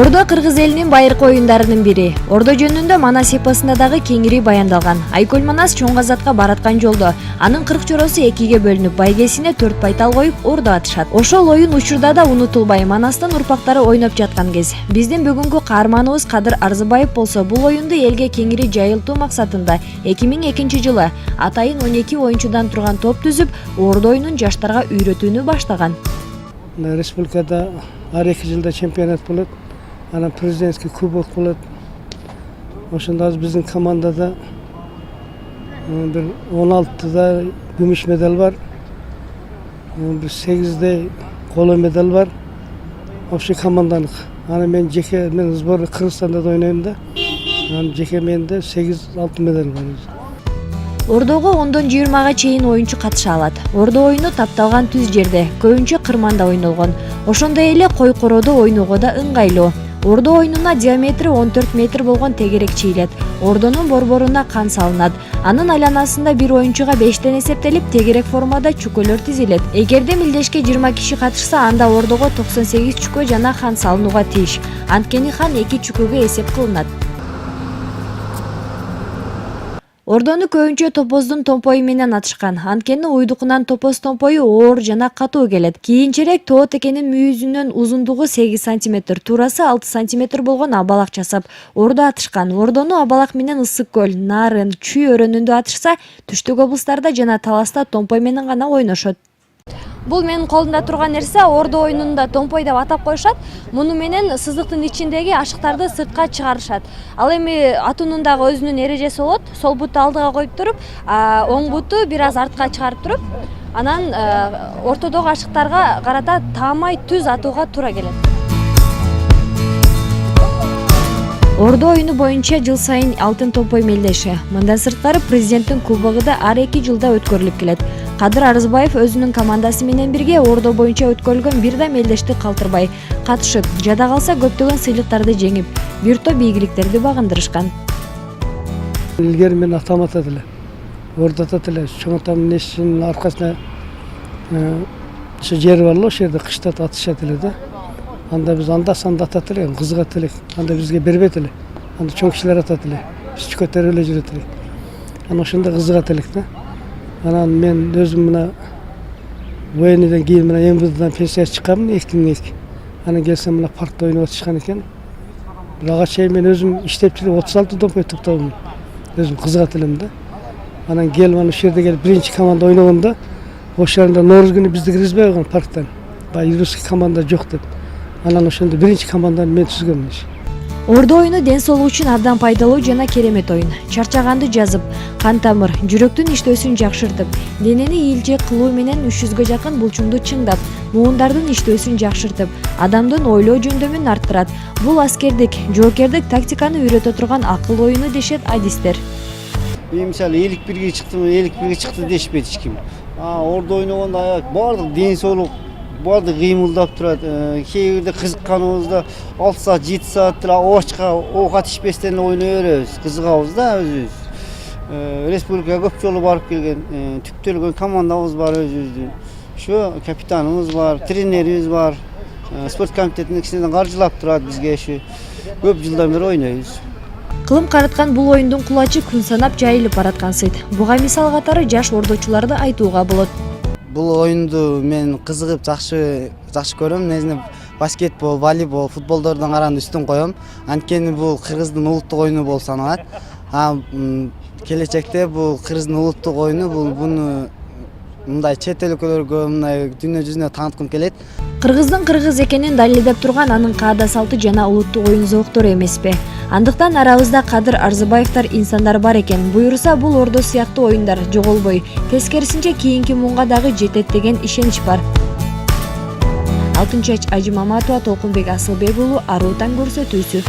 Ордо кыргыз элинин байыркы оюндарынын бири. Ордо жөнүндө Манас эпосунда дагы кеңири баяндалган. Айкөл Манас чоң азатка бараткан жолдо анын 40 чороосу экиге бөлүнүп, байгесине 4 байтал коюп ордо атышат. Ошол оюн учурда да унутулбай Манастын урпактары ойноп жаткан кез. Биздин бүгүнкү каарманыбыз Кадыр Арзыбаев болсо бул оюнду элге кеңири жайылтуу максатында 2002 жылы атайын 12 оюнчудан турган топ түзүп, ордо оюнун жаштарга үйрөтүүнү баштаган. Республикада ар 2 жылда чемпионат болот. Анан президентский кубок болот. Ошондо азыр биздин командада бир 16да күмүш медаль бар. Бир 8де коло медаль бар. Общий команданык. Анан мен жеке мен сбор Кыргызстанда да ойнойм да. Анан жеке менде 8-6 медаль бар. Ордого 10-20га чейин оюнчу катыша алат. Ордо оюну тапталган түз жерде, көбүнчө кырманда ойнолгон. Ошондой эле кой короодо ойноого да ыңгайлуу. Ордо оюнуна диаметри 14 метр болгон тегерек чийилет. Ордонун борборуна кан салынат. Анын айланасында бир оюнчуга 5тен эсептелип, тегерек формада чүкөлөр тизилет. Эгерде милдешке 20 киши катышса, анда ордого 98 чүкө жана хан салынууга тийиш. Анткени хан 2 чүкөгө эсеп кылынат. Ордону көбүнчө топоздун томпою менен атышкан. Анткени уйдукунан топоз томпою оор жана катуу келет. Кийинчерээк тоо текенин мүйүзүнүн узундугу 8 см, туурасы 6 см болгон абалак жасап, ордо атышкан. Ордону абалак менен Ысык көл, Нарын, Чүй өрөөнүндө атышса, түштүк облустарда жана Таласта томпой менен гана ойношот. Бул менин колумда турган нерсе ордо оюнунда томпой деп атап коюшат. Муну менен сызыктын ичиндеги ашыктарды сыртка чыгарышат. Ал эми атуунун дагы өзүнүн эрежеси болот. Сол буту алдыга коюп туруп, оң буту бир аз артка чыгарып туруп, анан ортодогу ашыктарга карата таамай түз атууга туура келет. Ордо оюну боюнча жыл сайын алтын томпой мелдеши. Мындан сырткары президенттин кубогу да ар 2 жылда өткөрүлүп келет. Кадыр Арзыбаев өзүнүн командасы менен бирге ордо боюнча өткөрүлгөн бир да мелдешти калтырбай катышып, жада калса көптөгөн сыйлыктарды жеңип, бир топ ийгиликтерди багындырышкан. Илгери мен атам атат эле. Ордо атат эле. Чоң атамдын эшинин аркасына ошо жери бар эле, ошол жерде кышта атышат эле да. Анда биз анда-санда атат эле, кызыгат элек. Анда бизге бербейт эле. Анда чоң кишилер атат эле. Биз көтөрүп эле жүрөт элек. Анан ошондо кызыгат элек да. Анан мен өзүм мына военныйдан кийин мына МВДдан пенсияга чыкканмын 2002. Анан келсем мына паркта ойноп атышкан экен. Ага чейин мен өзүм иштеп жүрүп 36 томпой топтогом. Өзүм кызыгат элем да. Анан келип ошол жерде келип биринчи команда ойногондо ошол жерде Нооруз күнү бизди киргизбей койгон парктан. Юридический команда жок деп. Анан ошондо биринчи команданы мен түзгөм. Ордо оюну ден соолук үчүн абдан пайдалуу жана керемет оюн. Чарчаганды жазып, кан тамыр, жүрөктүн иштөөсүн жакшыртып, денени ийилче кылуу менен 300га жакын булчуңду чыңдап, муундардын иштөөсүн жакшыртып, адамдын ойлоо жөндөмүн арттырат. Бул аскердик, жоокердик тактиканы үйрөтө турган акыл оюну дешет адистер. Мисалы элик бирге чыкты дешпейт эч ким. Ордо ойногондо баардык ден соолук баардык кыймылдап турат. Кээ бирде кызыкканыбызда 6 саат 7 саат очка оокат ичпестен ойной беребиз, кызыгабыз да өзүбүз. Республикага көп жолу барып келген, түптөлгөн командабыз бар өзүбүздүн. Ошо капитаныбыз бар, тренерибиз бар. Спорт комитетинин кичинен каржылап турат бизге ушу. Көп жылдан бери ойнойбуз. Кылым караткан бул оюндун кулачы күн санап жайылып бараткан сыйт. Буга мисал катары жаш ордочуларды айтууга болот. Бул оюнду мен кызыгып жакшы көрөм. Негизинен баскетбол, волейбол, футболдордон караганда үстүн коем. Анткени бул Кыргыздын улуттук оюну болуп саналат. Келечекте бул Кыргыздын улуттук оюну буну мындай чет өлкөлөргө, мындай дүйнө жүзүнө тааныткым келет. Кыргыздын кыргыз экенин далилдеп турган анын каада салты жана улуттук оюн зооктору эмеспи? Андыктан арабызда Кадыр Арзыбаевтар инсандар бар экен. Буюрса бул ордо сыяктуу оюндар жоголбой, тескерисинче кийинки муунга дагы жетет деген ишенич бар. Алтынчач Ажимаматова, Толкунбек Асылбек уулу, Аруу таң көрсөтүүсү.